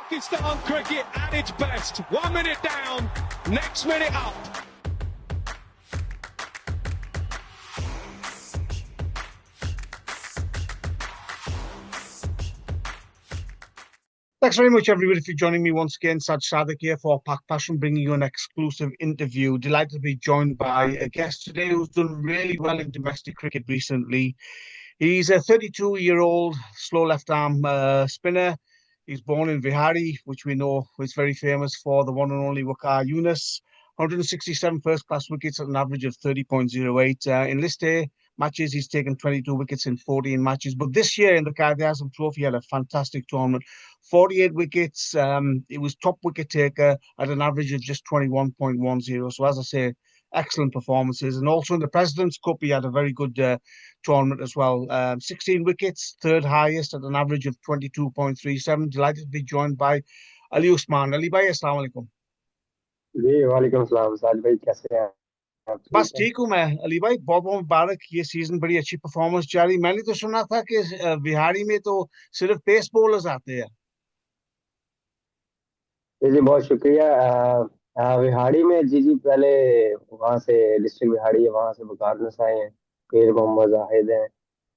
Pakistan cricket at its best. 1 minute down, next minute up. Thanks very much, everybody, for joining me once again. Saj Sadek here for Pak Passion, bringing you an exclusive interview. Delighted to be joined by a guest today who's done really well in domestic cricket recently. He's a 32-year-old slow left-arm spinner. He's born in Vihari, which we know is very famous for the one and only Waqar Younis. 167 first-class wickets at an average of 30.08. In List A matches, he's taken 22 wickets in 14 matches. But this year in the Quaid-e-Azam Trophy, he had a fantastic tournament. 48 wickets. He was top wicket taker at an average of just 21.10. So, as I say, excellent performances. And also in the President's Cup, he had a very good tournament as well. 16 wickets, third highest at an average of 22.37. Delighted to be joined by Ali Usman. Ali bhai, assalamu alaikum. जी वालेकुम सलाम साज भाई, कैसे हैं आप? बस ठीक है। ठीक हूँ मैं अली भाई, बहुत बहुत मुबारक। ये सीजन बड़ी अच्छी परफॉर्मेंस जारी। मैंने तो सुना था कि बिहारी में तो सिर्फ पेस बॉलर्स आते हैं। जी बहुत शुक्रिया। बिहाड़ी में जी पहले वहाँ से डिस्ट्रिक्ट बिहाड़ी है, वहाँ से वकार नस आए हैं, फिर मोहम्मद जाहिद हैं,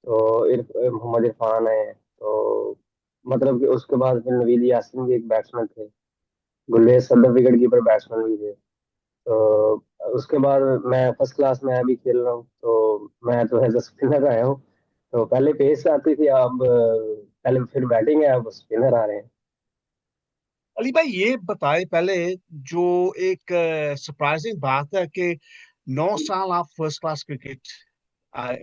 तो मोहम्मद इरफान है, तो मतलब कि उसके बाद फिर नवीद यासीन भी एक बैट्समैन थे, गुरलेज सदर विकेट कीपर बैट्समैन भी थे। तो उसके बाद मैं फर्स्ट क्लास में अभी खेल रहा हूँ, तो मैं तो एज अ स्पिनर आया हूँ। तो पहले पेस आती थी, अब पहले फिर बैटिंग है, अब स्पिनर आ रहे हैं। अली भाई ये बताए पहले, जो एक सरप्राइजिंग बात है कि 9 साल आप फर्स्ट क्लास क्रिकेट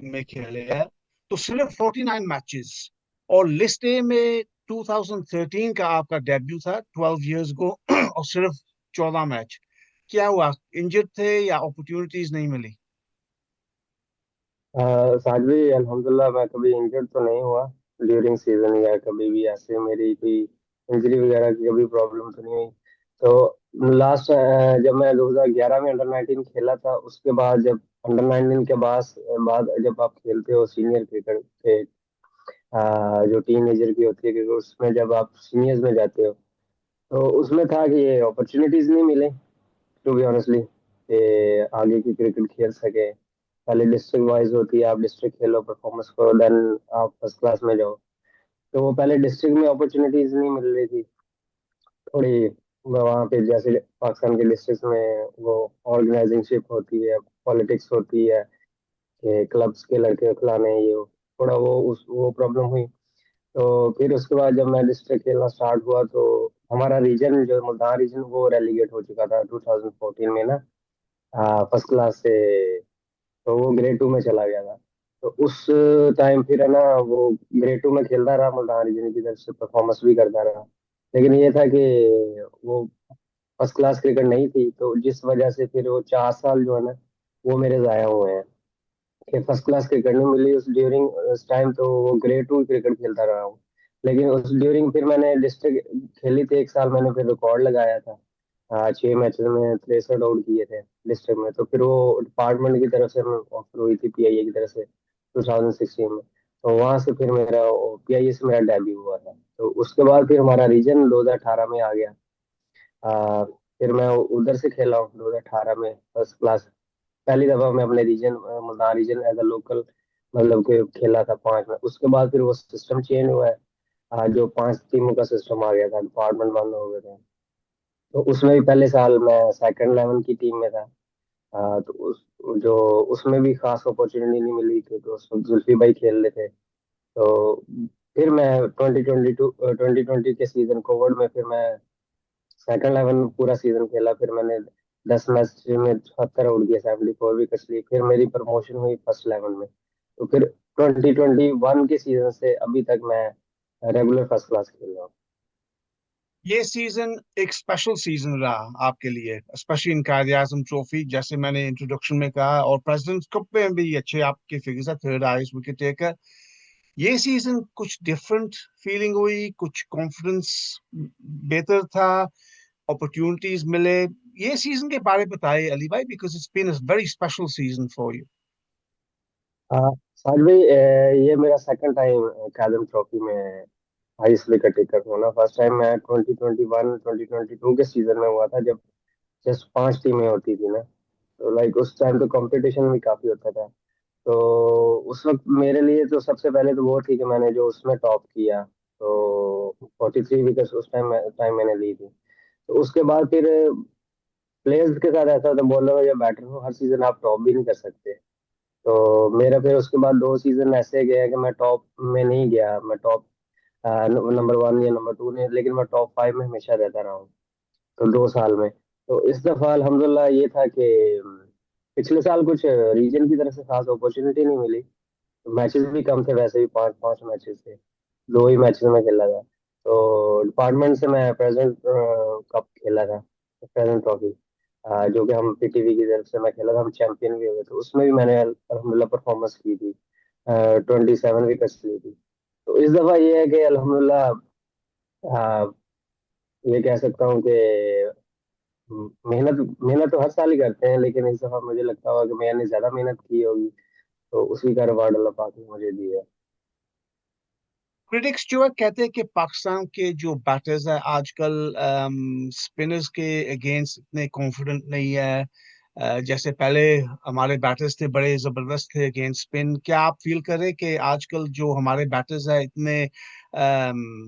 में खेले हैं, तो सिर्फ 49 मैचेस, और लिस्ट ए में 2013 का आपका डेब्यू था, 12 इयर्स गो और सिर्फ 14 मैच। क्या हुआ, इंजर्ड थे या अपॉर्चुनिटीज नहीं मिली? साजवी अल्हम्दुलिल्लाह मैं कभी इंजर्ड तो नहीं हुआ ड्यूरिंग सीजन, या कभी भी ऐसे मेरी कोई इंजरी वगैरह की कभी प्रॉब्लम तो नहीं हुई। तो लास्ट जब मैं 2011 में अंडर 19 खेला था, उसके बाद जब अंडर 19 के बाद जब आप खेलते हो सीनियर क्रिकेट के, जो टीन एजर की होती है क्रिकेट, उसमें जब आप सीनियर्स में जाते हो, तो उसमें था कि ये अपॉर्चुनिटीज नहीं मिले, टू बी ऑनेस्टली, कि आगे की क्रिकेट खेल सके। पहले डिस्ट्रिक्ट वाइज होती है, आप डिस्ट्रिक्ट खेलो, परफॉर्मेंस करो, देन आप फर्स्ट क्लास में जाओ। तो वो पहले डिस्ट्रिक्ट में अपॉर्चुनिटीज नहीं मिल रही थी थोड़ी। वहाँ पे जैसे पाकिस्तान के डिस्ट्रिक्ट में वो ऑर्गेनाइजिंगशिप होती है, पॉलिटिक्स होती है कि क्लब्स के लड़के खिलाने, ये वो, थोड़ा वो प्रॉब्लम हुई। तो फिर उसके बाद जब मैं डिस्ट्रिक्ट खेलना स्टार्ट हुआ, तो हमारा रीजन जो मुल्तान रीजन वो रेलीगेट हो चुका था 2014 में ना, फर्स्ट क्लास से, तो वो ग्रेड टू में चला गया था। तो उस टाइम फिर है ना, वो ग्रेड टू में खेलता रहा, मुल्तान रीजन की तरफ से परफॉर्मेंस भी करता रहा। लेकिन ये था कि वो फर्स्ट क्लास क्रिकेट नहीं थी, तो जिस वजह से फिर वो 4 साल जो है ना, वो मेरे जाया हुए हैं कि फर्स्ट क्लास क्रिकेट नहीं मिली उस ड्यूरिंग उस टाइम, तो वो ग्रेड टू क्रिकेट खेलता रहा हूँ। लेकिन उस ड्यूरिंग फिर मैंने डिस्ट्रिक्ट खेली थी एक साल, मैंने फिर रिकॉर्ड लगाया था। 6 मैचेस में 63 आउट किए थे डिस्ट्रिक्ट में। तो फिर वो डिपार्टमेंट की तरफ से ऑफर हुई थी, पीआईए की तरफ से 2016 में। तो वहां से फिर मेरा पीआईए से मेरा डेब्यू हुआ था। तो उसके बाद फिर हमारा रीजन 2018 में आ गया। फिर मैं उधर से खेला हूँ 2018 में फर्स्ट क्लास। पहली दफा मैं अपने region, Multan region as a local, मतलब कि खेला था 5 में। उसके बाद फिर वो सिस्टम चेंज हुआ है, जो 5 टीमों का सिस्टम आ गया था, डिपार्टमेंट बंद हो गए थे। तो उसमें भी पहले साल मैं सेकंड 11 की टीम में था। तो जो उसमें भी खास अपॉर्चुनिटी नहीं मिली थी, तो उस वक्त जुल्फी भाई खेल रहे थे। तो फिर मैं 2020 के सीजन कोविड में फिर मैं सेकंड 11 पूरा सीजन खेला। फिर मैंने 10 मैच में 76 आउट किए, 74 विकेट्स लिए। फिर मेरी प्रमोशन हुई फर्स्ट 11 में। तो फिर 2021 के सीजन से अभी तक मैं रेगुलर फर्स्ट क्लास खेल रहा हूँ। ये सीजन एक स्पेशल सीजन रहा आपके लिए, specially in Quaid Azam trophy, जैसे मैंने इंट्रोडक्शन में कहा, और प्रेसिडेंट्स कप में भी अच्छे आपके फिगर्स है, थर्ड हाईएस्ट विकेट टेकर। ये सीजन कुछ डिफरेंट फीलिंग हुई, कुछ कॉन्फिडेंस बेहतर था, अपॉर्चुनिटीज मिले? ये सीजन के बारे में बताइए अली भाई, because it's been a very special season for you. Saj भाई, ये मेरा सेकंड टाइम कादम ट्रॉफी में हाईएस्ट विकेट टेकर होना। फर्स्ट टाइम मैं 2021 2022 के सीजन में हुआ था, जब जस्ट 5 टीमें होती थी ना। तो लाइक उस टाइम तो कंपटीशन भी काफी होता था। तो उस वक्त मेरे लिए तो सबसे पहले तो वो थी कि मैंने जो उसमें टॉप किया, तो 43 विकेट्स उस टाइम मैंने ली थी। तो उसके बाद फिर प्लेयर्स के साथ ऐसा होता है, बॉलर हो या बैटर हो, हर सीजन आप टॉप भी नहीं कर सकते। तो मेरा फिर उसके बाद 2 सीजन ऐसे गया कि मैं टॉप में नहीं गया, मैं टॉप नंबर 1 या नंबर 2 नहीं, लेकिन मैं टॉप 5 में हमेशा रहता रहा हूँ। तो 2 साल में। तो इस दफा अल्हम्दुलिल्लाह ये था कि पिछले साल कुछ रीजन की तरफ से खास अपॉर्चुनिटी नहीं मिली। मैचेस भी कम थे, वैसे भी 5 5 मैचेस थे, 2 ही मैचेस में खेला था। तो डिपार्टमेंट से मैं प्रेजेंट कप खेला था, प्रेजेंट ट्रॉफी, जो कि हम पीटीवी की तरफ से मैं खेला था, हम चैंपियन भी हुए। तो उसमें भी मैंने अल्हम्दुलिल्लाह परफॉर्मेंस की थी, 27 विकेट्स ली थी। तो इस दफा ये है कि अल्हम्दुलिल्लाह ये कह सकता हूँ कि मेहनत मेहनत तो हर साल ही करते हैं, लेकिन इस दफा मुझे लगता होगा कि मैंने ज्यादा मेहनत की होगी, तो उसी का रिवार्ड अल्लाह पाक ने मुझे दिया है। क्रिटिक्स जो है कहते हैं कि पाकिस्तान के जो बैटर्स है आजकल स्पिनर्स के अगेंस्ट इतने कॉन्फिडेंट नहीं है। जैसे पहले हमारे बैटर्स थे, बड़े जबरदस्त थे अगेंस्ट स्पिन। क्या आप फील करें कि आजकल जो हमारे बैटर्स है इतने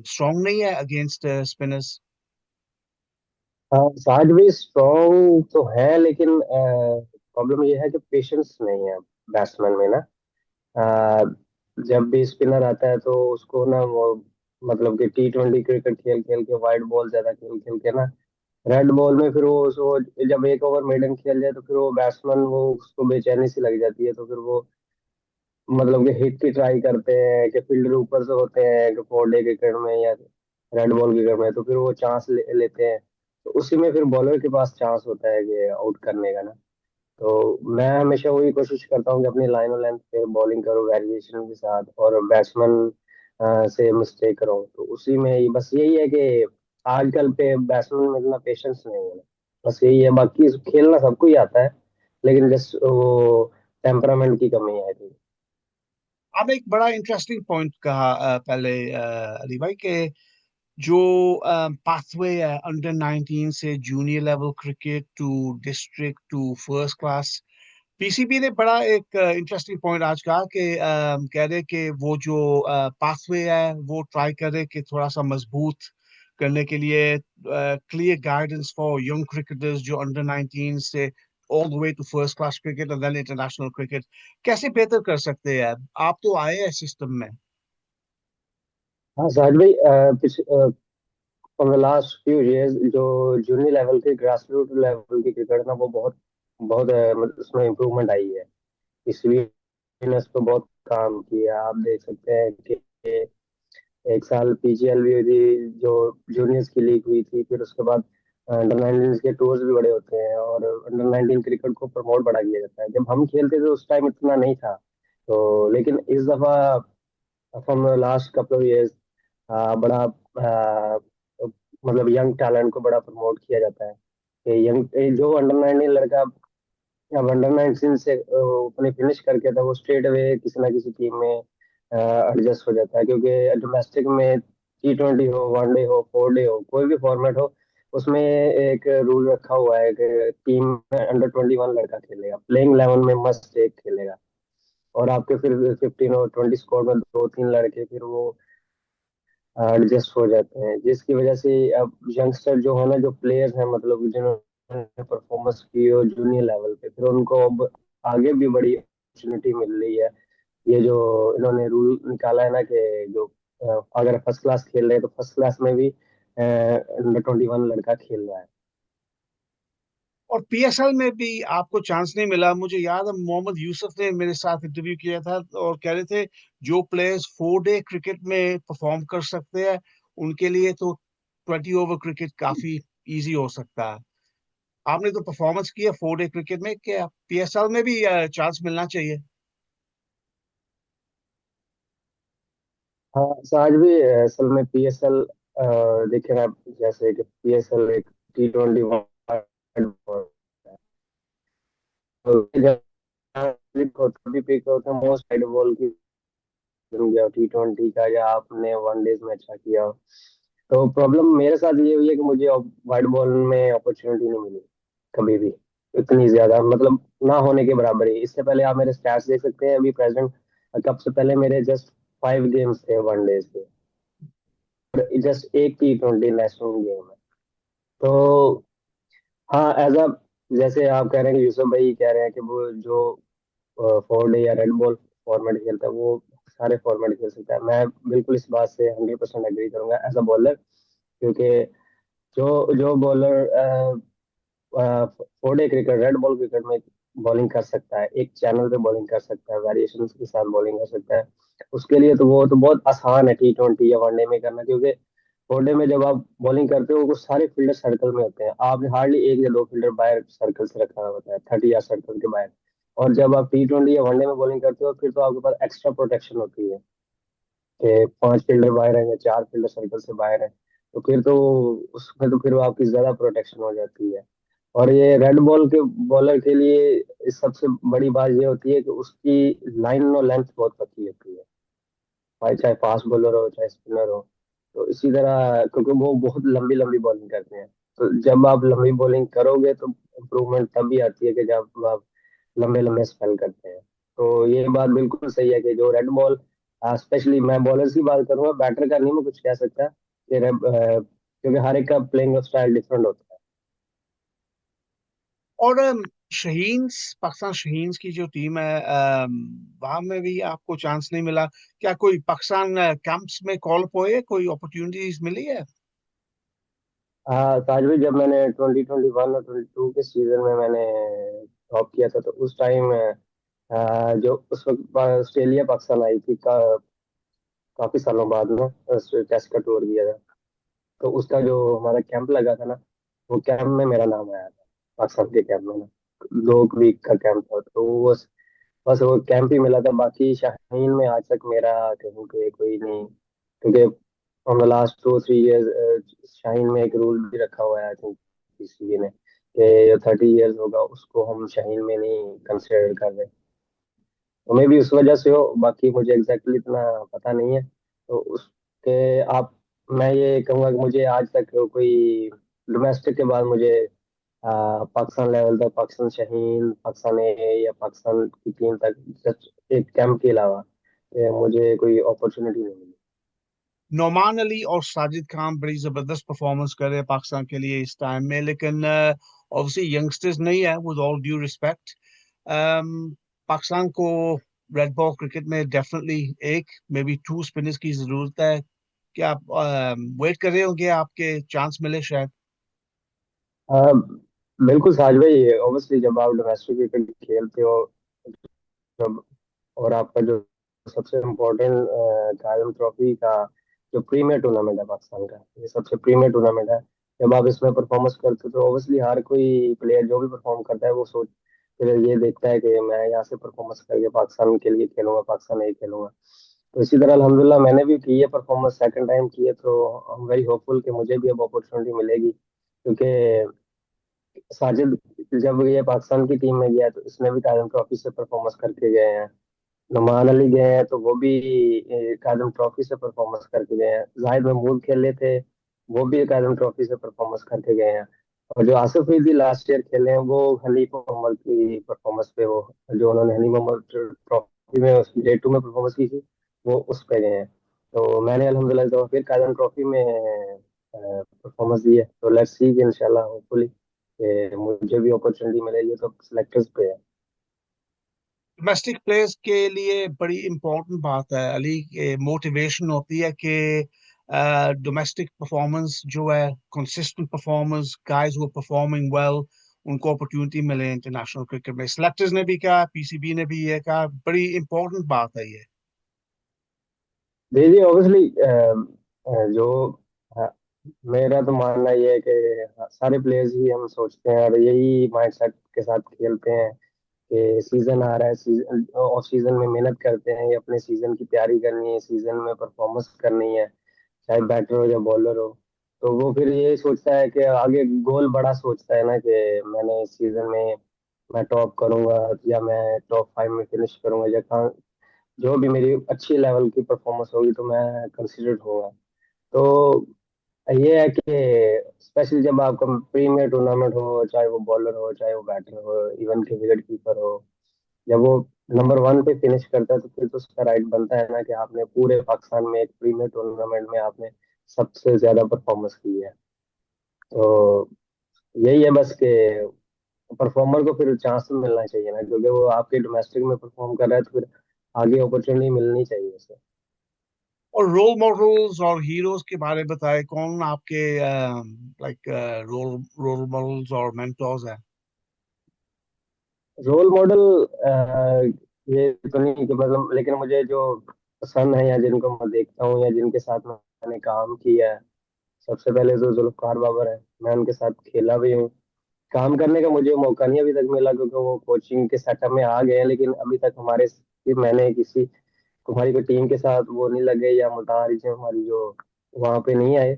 स्ट्रांग नहीं है अगेंस्ट स्पिनर्स? हाँ, साज भी स्ट्रॉन्ग तो है, लेकिन प्रॉब्लम ये है कि पेशेंस नहीं है बैट्समैन में ना। अ, जब भी स्पिनर आता है तो उसको ना वो, मतलब कि T20 क्रिकेट खेल खेल के, वाइड बॉल ज्यादा खेल खेल के ना, रेड बॉल में फिर वो उसको, जब एक ओवर मेडन खेल जाए तो फिर वो बैट्समैन, वो उसको बेचैनी सी लग जाती है। तो फिर वो मतलब कि हिट की ट्राई करते हैं कि फील्डर ऊपर से होते हैं कि 4 डे क्रिकेट में या रेड बॉल क्रिकेट में, तो फिर वो चांस लेते हैं। तो उसी में फिर बॉलर के पास चांस होता है कि आउट करने का ना। तो मैं हमेशा वही कोशिश करता हूँ कि अपनी लाइन और लेंथ पे बॉलिंग करूँ वेरिएशन के साथ, और बैट्समैन से मिस्टेक करूँ। तो उसी में ही बस यही है कि आजकल पे बैट्समैन में इतना पेशेंस नहीं है। बस यही है, बाकी खेलना सबको ही आता है, लेकिन जस्ट वो टेम्परामेंट की कमी है थी। आपने एक बड़ा इंटरेस्टिंग पॉइंट कहा पहले अली भाई के जो पाथवे है अंडर 19 से junior level cricket to district to first class. PCB ने बड़ा एक इंटरेस्टिंग पॉइंट आज कहा कि कह रहे कि वो जो पाथवे है वो ट्राई करे कि थोड़ा सा मजबूत करने के लिए clear guidance for young cricketers जो अंडर 19 से all the way to first class cricket and then international cricket कैसे बेहतर कर सकते हैं। आप तो आए हैं सिस्टम में। हाँ साहिल भाई, from the last few years जो जूनियर लेवल के, ग्रास रूट लेवल की क्रिकेट ना, वो बहुत बहुत मतलब उसमें इम्प्रूवमेंट आई है। इसलिए ने उस पर बहुत काम किया। आप देख सकते हैं कि एक साल पीजीएल भी हुई थी, जो जूनियर्स की लीग हुई थी। फिर उसके बाद अंडर 19 के टूर्स भी बड़े होते हैं, और अंडर 19 क्रिकेट को प्रमोट बड़ा किया जाता है। जब हम खेलते थे उस टाइम इतना नहीं था। तो लेकिन इस दफा from last couple of years बड़ा मतलब यंग टैलेंट को बड़ा प्रमोट किया जाता है कि यंग जो अंडर 19 लड़का अब अंडर 19 से अपनी फिनिश करके था, वो स्ट्रेट अवे किसी ना किसी टीम में एडजस्ट हो जाता है, क्योंकि डोमेस्टिक में T20 हो, वनडे हो, 4 डे हो, कोई भी फॉर्मेट हो, उसमें एक रूल रखा हुआ है कि टीम में अंडर 21 लड़का खेलेगा, प्लेइंग 11 में मस्ट एक खेलेगा। और आपके फिर 15 और 20 स्कोर में 2 3 लड़के फिर वो एडजस्ट हो जाते हैं, जिसकी वजह से अब यंगस्टर जो है ना, जो प्लेयर्स हैं, मतलब जिन्होंने परफॉर्मेंस की हो जूनियर लेवल पे, फिर उनको अब आगे भी बड़ी अपॉर्चुनिटी मिल रही है। ये जो इन्होंने रूल निकाला है ना कि जो अगर फर्स्ट क्लास खेल रहे हैं तो फर्स्ट क्लास में भी अंडर 21 लड़का खेल रहा है। और पीएसएल में भी आपको चांस नहीं मिला। मुझे याद है मोहम्मद यूसुफ ने मेरे साथ इंटरव्यू किया था और कह रहे थे जो प्लेयर्स 4 डे क्रिकेट में परफॉर्म कर सकते हैं उनके लिए तो 20 ओवर क्रिकेट काफी इजी हो सकता है। आपने तो परफॉर्मेंस किया 4 डे क्रिकेट में, क्या पीएसएल में भी चांस मिलना चाहिए? हाँ, तो आज भी असल में PSL देखे ना, जैसे कि PSL एक T20 होता भी पिक होता है मोस्ट वाइड बॉल की गया हो T20 का, या आपने वनडेज में अच्छा किया हो। तो प्रॉब्लम मेरे साथ ये हुई है कि मुझे वाइट बॉल में अपॉर्चुनिटी नहीं मिली कभी भी, इतनी ज्यादा, मतलब ना होने के बराबर ही। इससे पहले आप मेरे स्टैट्स देख सकते हैं अभी प्रेजेंट, कब से पहले मेरे जस्ट 5 गेम्स थे वनडेज के, जस्ट एक T20 नेशनल गेम है। तो हाँ, एज अ, जैसे आप कह रहे हैं कि यूसुफ भाई कह रहे हैं कि वो जो 4 डे या रेड बॉल फॉर्मेट खेलता है वो सारे फॉर्मेट खेल सकता है, मैं बिल्कुल इस बात से 100% एग्री करूंगा एज अ बॉलर। क्योंकि जो जो bowler 4 day cricket, red ball cricket में बॉलिंग कर सकता है, एक चैनल पे बॉलिंग कर सकता है, वेरिएशन के साथ बॉलिंग कर सकता है, उसके लिए तो वो तो बहुत आसान है T20 या वनडे में करना। क्योंकि वनडे में जब आप बॉलिंग करते हो वो सारे फील्डर सर्कल में होते हैं, आपने हार्डली एक या दो फील्डर बाहर सर्कल से रखा होता है, 30 या सर्कल के बाहर। और जब आप T20 या वनडे में बॉलिंग करते हो फिर तो आपके पास एक्स्ट्रा प्रोटेक्शन होती है कि 5 फील्डर बाहर हैं या 4 फील्डर सर्कल से बाहर हैं। तो फिर तो उसमें तो फिर आपकी ज्यादा प्रोटेक्शन हो जाती है। और ये रेड बॉल के बॉलर के लिए इस सबसे बड़ी बात ये होती है कि उसकी लाइन और लेंथ बहुत पतली होती है, भाई चाहे फास्ट बॉलर हो चाहे स्पिनर हो। तो इसी तरह क्योंकि वो बहुत लंबी लंबी बॉलिंग करते हैं, तो जब आप लंबी बॉलिंग करोगे तो इम्प्रूवमेंट तभी आती है कि जब आप लंबे लंबे स्पेल करते हैं। तो ये बात बिल्कुल सही है कि जो रेड बॉल, स्पेशली मैं बॉलर की बात करूंगा, बैटर का नहीं मैं कुछ कह सकता कि क्योंकि हर एक का प्लेइंग स्टाइल डिफरेंट होता है। और शहीन, पाकिस्तान शहीन्स की जो टीम है, वहां में भी आपको चांस नहीं मिला? क्या कोई पाकिस्तान कैंप्स में कॉल हुए, कोई अपॉर्चुनिटीज मिली है? हाँ ताज भाई, जब मैंने 2021 और 22 के सीजन में मैंने टॉप किया था तो उस टाइम जो उस वक्त ऑस्ट्रेलिया पाकिस्तान आई थी काफी सालों बाद में टेस्ट का टूर किया था। तो उसका जो हमारा कैंप लगा था ना, वो कैंप में मेरा नाम आया था, पाकिस्तान के कैंप में ना। 2 वीक का कैंप था तो वो बस वो कैंप ही मिला था। बाकी शाहीन में आज तक मेरा कहीं पे कोई नहीं, क्योंकि from the last 2 3 years Shaheen में एक रूल भी रखा हुआ है आई थिंक किसी ने, कि जो 30 इयर्स होगा उसको हम शाहीन में नहीं कंसिडर कर रहे। तो मे भी उस वजह से हो, बाकी मुझे एग्जैक्टली इतना पता नहीं है। तो उसके आप, मैं ये कहूँगा कि मुझे आज तक कोई डोमेस्टिक के बाद मुझे पाकिस्तान लेवल तक, पाकिस्तान शाहीन, पाकिस्तान ए या पाकिस्तान की टीम तक जस्ट एक कैंप के अलावा मुझे कोई अपॉर्चुनिटी नहीं मिली। नोमान अली और साजिद खान बड़ी जबरदस्त परफॉर्मेंस कर रहे हैं पाकिस्तान के लिए इस टाइम में, लेकिन ऑब्वियसली यंगस्टर्स नहीं है, with all due respect. Pakistan को रेड बॉल क्रिकेट में डेफिनेटली एक, मे बी टू स्पिनर्स की जरूरत है। क्या आप वेट कर रहे होंगे आपके चांस मिले शायद? अ, बिल्कुल साज भाई, ऑब्वियसली जब आप डोमेस्टिक क्रिकेट खेलते हो जब, और आपका जो सबसे इम्पोर्टेंट कायम ट्रॉफी का जो प्रीमियर टूर्नामेंट है पाकिस्तान का, ये सबसे प्रीमियर टूर्नामेंट है। जब आप इसमें परफॉर्मेंस करते हो तो ऑब्वियसली हर कोई प्लेयर जो भी परफॉर्म करता है वो सोच फिर ये देखता है कि मैं यहाँ से परफॉर्मेंस करके पाकिस्तान के लिए खेलूंगा, पाकिस्तान नहीं खेलूंगा। तो इसी तरह अल्हम्दुलिल्लाह मैंने भी की है परफॉर्मेंस, सेकंड टाइम की है, तो आई एम वेरी होपफुल कि मुझे भी अब अपॉर्चुनिटी मिलेगी। क्योंकि साजिद जब ये पाकिस्तान की टीम में गया तो इसने भी कायम ट्रॉफी से परफॉर्मेंस करके गए हैं। नुमान अली गए हैं तो वो भी कादम ट्रॉफी से परफॉर्मेंस करके गए हैं। जाहिद महमूद खेले थे, वो भी कादम ट्रॉफी से परफॉर्मेंस करके गए हैं। और जो आसिफ अफरीदी लास्ट ईयर खेले हैं वो हनीफ मोहम्मद की परफॉर्मेंस पे, वो जो उन्होंने हनीफ मोहम्मद ट्रॉफी में J2 में परफॉर्मेंस की थी वो उस पे गए हैं। तो मैंने अल्हम्दुलिल्लाह तो फिर कादम ट्रॉफी में परफॉर्मेंस दी है, तो लेट्स सी कि इंशाल्लाह होपफुली मुझे भी अपॉर्चुनिटी मिलेगी, तो सिलेक्टर्स पे है। डोमेस्टिक प्लेयर्स के लिए बड़ी इंपॉर्टेंट बात है अली, मोटिवेशन होती है कि डोमेस्टिक परफॉर्मेंस जो है, consistent performance, guys who are performing well, उनको अपॉर्चुनिटी मिले इंटरनेशनल क्रिकेट में। सिलेक्टर्स ने भी कहा, पीसीबी ने भी ये कहा, बड़ी इंपॉर्टेंट बात है ये। जी जी, ऑब्वियसली जो अ, मेरा तो मानना ये है कि सारे प्लेयर्स ही हम सोचते हैं और यही माइंडसेट के साथ खेलते हैं कि सीजन आ रहा है, सीजन ऑफ सीजन में मेहनत करते हैं, अपने सीजन की तैयारी करनी है, सीजन में परफॉर्मेंस करनी है, चाहे बैटर हो या बॉलर हो। तो वो फिर ये सोचता है कि आगे गोल बड़ा सोचता है ना, कि मैंने इस सीजन में मैं टॉप करूंगा या मैं टॉप 5 में फिनिश करूंगा या जो भी मेरी अच्छी लेवल की परफॉर्मेंस होगी तो मैं कंसिडर्ड होऊंगा। तो ये है कि स्पेशली जब आपका प्रीमियर टूर्नामेंट हो, चाहे वो बॉलर हो चाहे वो बैटर हो, इवन के विकेट कीपर हो, जब वो नंबर 1 पे फिनिश करता है तो फिर तो उसका राइट बनता है ना कि आपने पूरे पाकिस्तान में एक प्रीमियर टूर्नामेंट में आपने सबसे ज्यादा परफॉर्मेंस की है। तो यही है बस कि परफॉर्मर को फिर चांस तो मिलना चाहिए ना, क्योंकि वो आपके डोमेस्टिक में परफॉर्म कर रहा है तो फिर आगे अपॉर्चुनिटी मिलनी चाहिए उसे। और रोल मॉडल्स और हीरोज के बारे में बताएं, कौन आपके लाइक रोल रोल मॉडल्स और मेंटोर्स हैं? रोल मॉडल ये तो नहीं कि मतलब, लेकिन मुझे जो पसंद है या जिनको मैं देखता हूँ या जिनके साथ मैंने काम किया है, सबसे पहले तो जुल्फकार बाबर है। मैं उनके साथ खेला भी हूँ। काम करने का मुझे मौका नहीं अभी तक मिला क्योंकि वो कोचिंग के सेटअप में आ गए हैं, लेकिन अभी तक मैंने किसी हमारी कोई टीम के साथ वो नहीं लगे या मुल्तान रीजन हमारी जो वहाँ पे नहीं आए।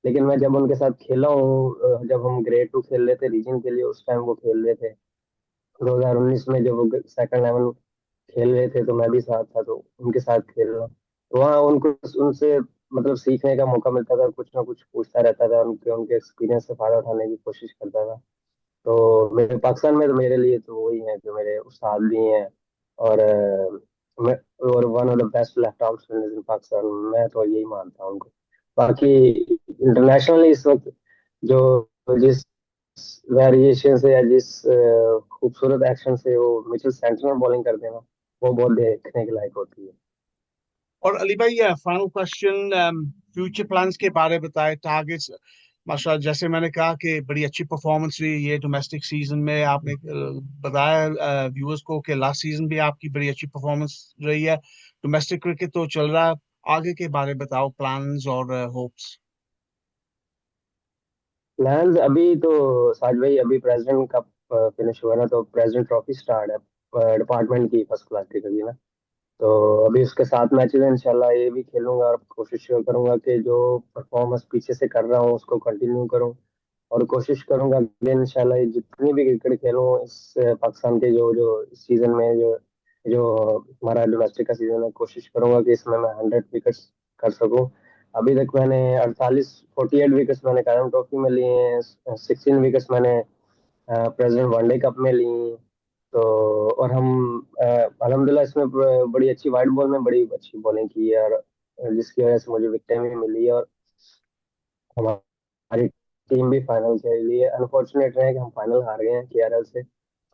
लेकिन मैं जब उनके साथ खेला हूँ, जब हम ग्रेड 2 खेल रहे थे रीजन के लिए, उस टाइम वो खेल रहे थे 2019 में, जब वो सेकंड लेवल खेल रहे थे तो मैं भी साथ था, तो उनके साथ खेल रहा हूँ। तो वहाँ उनको उनसे मतलब सीखने का मौका मिलता था, कुछ ना कुछ पूछता रहता था, उनके उनके एक्सपीरियंस से फायदा उठाने की कोशिश करता था। तो मेरे पाकिस्तान में तो मेरे लिए तो वही है जो मेरे उस्ताद भी हैं। और मैं और one of the best left arm spinners in Pakistan, मैं तो यही मानता हूँ उनको। बाकी इंटरनेशनली इस वक्त जो जिस वेरिएशन से या जिस खूबसूरत एक्शन से वो मिचेल सेंटनर बॉलिंग करते हैं ना, वो बहुत देखने के लायक होती है। और अली भाई, फाइनल क्वेश्चन, फ्यूचर प्लान्स के बारे में बताएं, टारगेट्स। माशाल्लाह, जैसे मैंने कहा कि बड़ी अच्छी परफॉर्मेंस रही ये डोमेस्टिक सीजन में। आपने बताया व्यूअर्स को कि लास्ट सीजन भी आपकी बड़ी अच्छी परफॉर्मेंस रही है। डोमेस्टिक क्रिकेट तो चल रहा है, आगे के बारे में बताओ, प्लान्स और होप्स। प्लान्स अभी तो साज भाई, अभी प्रेसिडेंट कप फिनिश हुआ ना, तो प्रेसिडेंट ट्रॉफी स्टार्ट है डिपार्टमेंट की फर्स्ट क्लास की कभी ना। तो अभी उसके 7 मैचेस हैं, इंशाल्लाह ये भी खेलूंगा और कोशिश करूंगा कि जो परफॉर्मेंस पीछे से कर रहा हूँ उसको कंटिन्यू करूँ। और कोशिश करूंगा कि इंशाल्लाह ये जितनी भी क्रिकेट खेलूँ इस पाकिस्तान के जो जो सीजन में जो जो हमारा डोमेस्टिक का सीजन है, कोशिश करूंगा कि इसमें मैं 100 विकेट्स कर सकूं। अभी तक मैंने 48 विकेट्स मैंने कायम ट्रॉफी में लिए हैं, 16 विकेट्स मैंने प्रेसिडेंट वनडे कप में ली। तो और हम अल्हम्दुलिल्लाह इसमें बड़ी अच्छी वाइट बॉल में बड़ी अच्छी बॉलिंग की है, और जिसकी वजह से मुझे विकेटें भी मिली है, और हमारी टीम भी फाइनल के लिए अनफॉर्चुनेट रहे कि हम फाइनल हार गए हैं केआरएल से।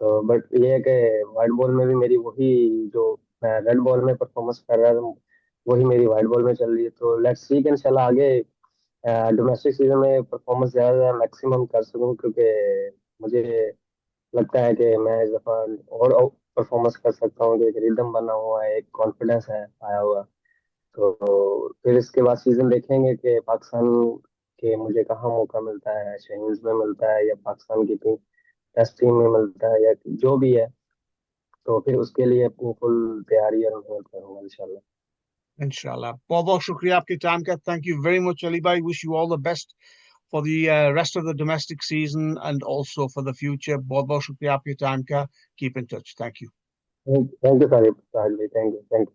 तो बट ये है कि वाइट बॉल में भी मेरी वही जो मैं रेड बॉल में परफॉर्मेंस कर रहा था वही मेरी वाइट बॉल में चल रही है। तो लेट्स सी कि इंशाल्लाह आगे डोमेस्टिक सीजन में परफॉर्मेंस ज़्यादा मैक्सिमम कर सकूं, क्योंकि मुझे लगता है कि मैं इस दफा और परफॉर्मेंस कर सकता हूँ कि एक रिदम बना हुआ है, एक कॉन्फिडेंस है आया हुआ। तो फिर इसके बाद सीजन देखेंगे कि पाकिस्तान के मुझे कहाँ मौका मिलता है, शहीन्स में मिलता है या पाकिस्तान की टीम टेस्ट टीम में मिलता है या जो भी है। तो फिर उसके लिए अपनी फुल तैयारी और मेहनत करूंगा इंशाल्लाह। इंशाल्लाह। बहुत बहुत शुक्रिया आपके टाइम का। Thank you very much Ali भाई, wish you all the best for the rest of the domestic season and also for the future. बहुत बहुत शुक्रिया आपके टाइम का। Keep in touch. Thank you. Thank you Sahib, Sahib भाई, थैंक यू, थैंक यू।